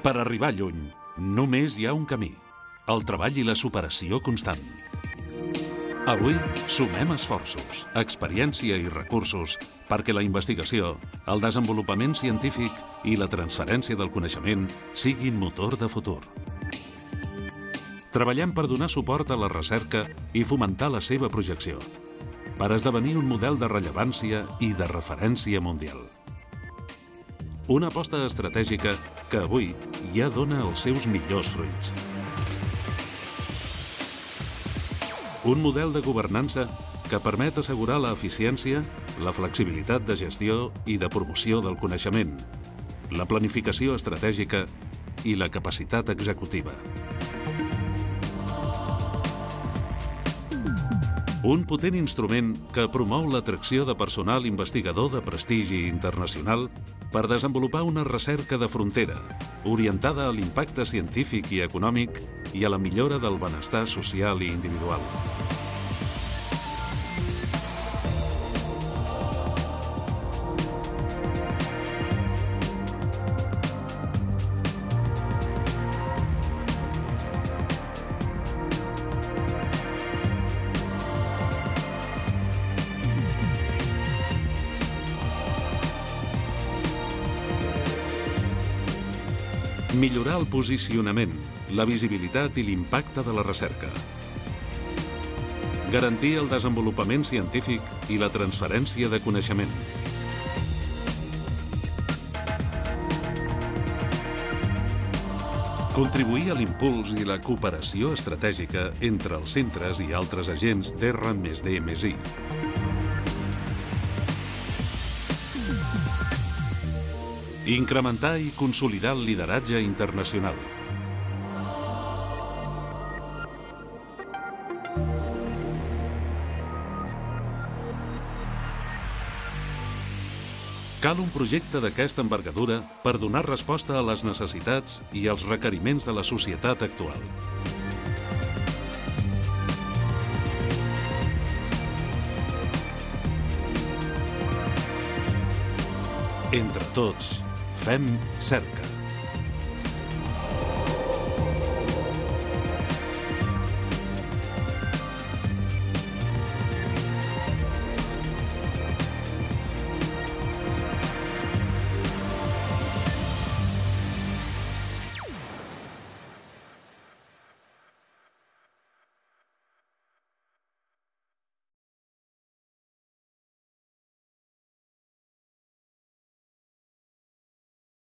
Per arribar lluny, només hi ha un camí: el treball i la superació constant. Avui sumem esforços, experiència i recursos perquè la investigació, el desenvolupament científic i la transferència del coneixement siguin motor de futur. Treballem per donar suport a la recerca i fomentar la seva projecció, per esdevenir un model de rellevància i de referència mundial. Una aposta estratègica que avui ja dona els seus millors fruits. Un model de governança que permet assegurar l'eficiència, la flexibilitat de gestió i de promoció del coneixement, la planificació estratègica i la capacitat executiva. Un potent instrument que promou l'atracció de personal investigador de prestigi internacional per desenvolupar una recerca de frontera, orientada a l'impacte científic i econòmic i a la millora del benestar social i individual. Millorar el posicionament, la visibilitat i l'impacte de la recerca. Garantir el desenvolupament científic i la transferència de coneixement. Contribuir a l'impuls i la cooperació estratègica entre els centres i altres agents d'R+D+I. Incrementar i consolidar el lideratge internacional. Cal un projecte d'aquesta envergadura per donar resposta a les necessitats i als requeriments de la societat actual. Entre tots, fem cerca.